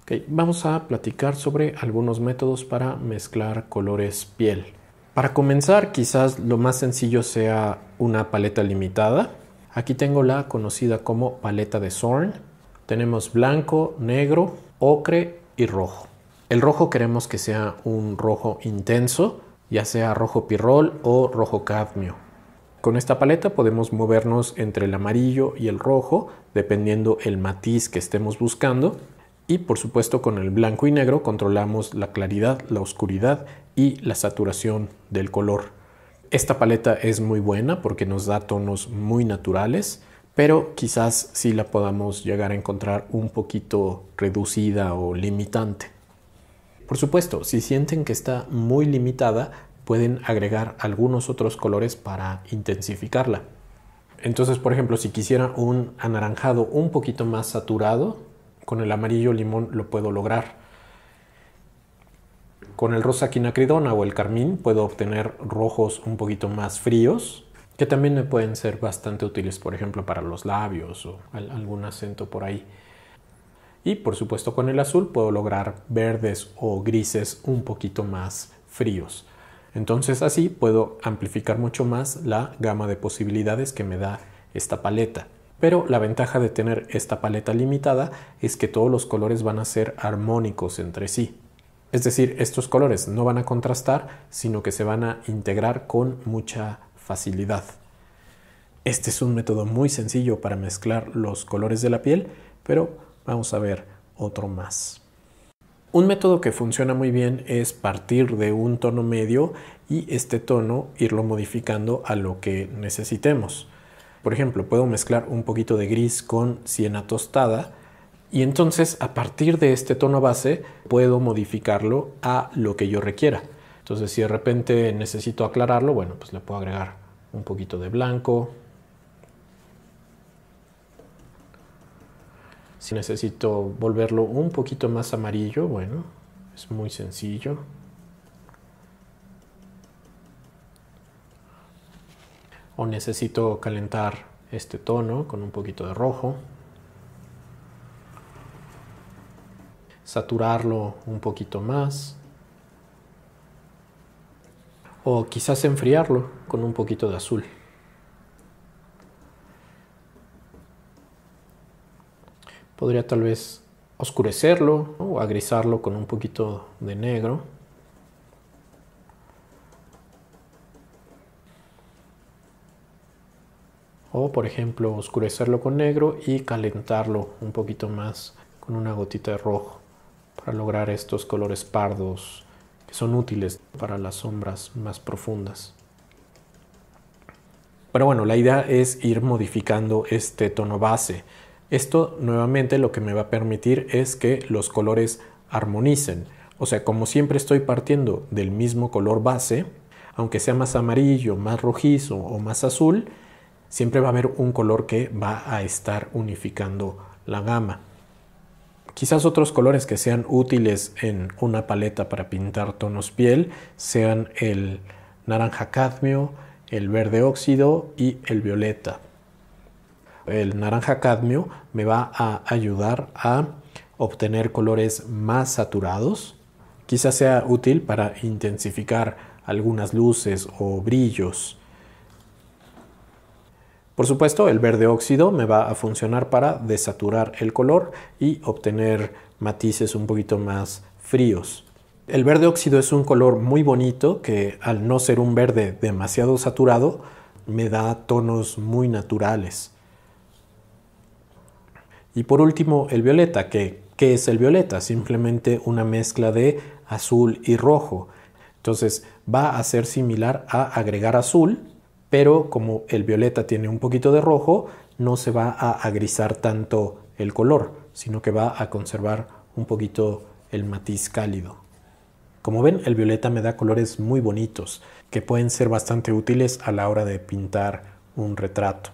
Ok, vamos a platicar sobre algunos métodos para mezclar colores piel. Para comenzar, quizás lo más sencillo sea una paleta limitada. Aquí tengo la conocida como paleta de Zorn. Tenemos blanco, negro, ocre y rojo. El rojo queremos que sea un rojo intenso, ya sea rojo pirrol o rojo cadmio. Con esta paleta podemos movernos entre el amarillo y el rojo, dependiendo el matiz que estemos buscando. Y por supuesto con el blanco y negro controlamos la claridad, la oscuridad y la saturación del color. Esta paleta es muy buena porque nos da tonos muy naturales, pero quizás sí la podamos llegar a encontrar un poquito reducida o limitante. Por supuesto, si sienten que está muy limitada, pueden agregar algunos otros colores para intensificarla. Entonces, por ejemplo, si quisiera un anaranjado un poquito más saturado, con el amarillo limón lo puedo lograr. Con el rosa quinacridona o el carmín puedo obtener rojos un poquito más fríos, que también me pueden ser bastante útiles, por ejemplo, para los labios o algún acento por ahí. Y por supuesto con el azul puedo lograr verdes o grises un poquito más fríos. Entonces así puedo amplificar mucho más la gama de posibilidades que me da esta paleta. Pero la ventaja de tener esta paleta limitada es que todos los colores van a ser armónicos entre sí. Es decir, estos colores no van a contrastar, sino que se van a integrar con mucha facilidad. Este es un método muy sencillo para mezclar los colores de la piel, pero vamos a ver otro más. Un método que funciona muy bien es partir de un tono medio y este tono irlo modificando a lo que necesitemos. Por ejemplo, puedo mezclar un poquito de gris con siena tostada y entonces a partir de este tono base puedo modificarlo a lo que yo requiera. Entonces si de repente necesito aclararlo, bueno, pues le puedo agregar un poquito de blanco. Si necesito volverlo un poquito más amarillo, bueno, es muy sencillo. O necesito calentar este tono con un poquito de rojo. Saturarlo un poquito más. O quizás enfriarlo con un poquito de azul. Podría tal vez oscurecerlo, ¿no? O agrisarlo con un poquito de negro. O por ejemplo oscurecerlo con negro y calentarlo un poquito más con una gotita de rojo para lograr estos colores pardos que son útiles para las sombras más profundas. Pero bueno, la idea es ir modificando este tono base. Esto nuevamente lo que me va a permitir es que los colores armonicen. O sea, como siempre estoy partiendo del mismo color base, aunque sea más amarillo, más rojizo o más azul, siempre va a haber un color que va a estar unificando la gama. Quizás otros colores que sean útiles en una paleta para pintar tonos piel sean el naranja cadmio, el verde óxido y el violeta. El naranja cadmio me va a ayudar a obtener colores más saturados. Quizás sea útil para intensificar algunas luces o brillos. Por supuesto, el verde óxido me va a funcionar para desaturar el color y obtener matices un poquito más fríos. El verde óxido es un color muy bonito que, al no ser un verde demasiado saturado, me da tonos muy naturales. Y por último, el violeta. ¿Qué es el violeta? Simplemente una mezcla de azul y rojo. Entonces va a ser similar a agregar azul, pero como el violeta tiene un poquito de rojo, no se va a agrisar tanto el color, sino que va a conservar un poquito el matiz cálido. Como ven, el violeta me da colores muy bonitos, que pueden ser bastante útiles a la hora de pintar un retrato.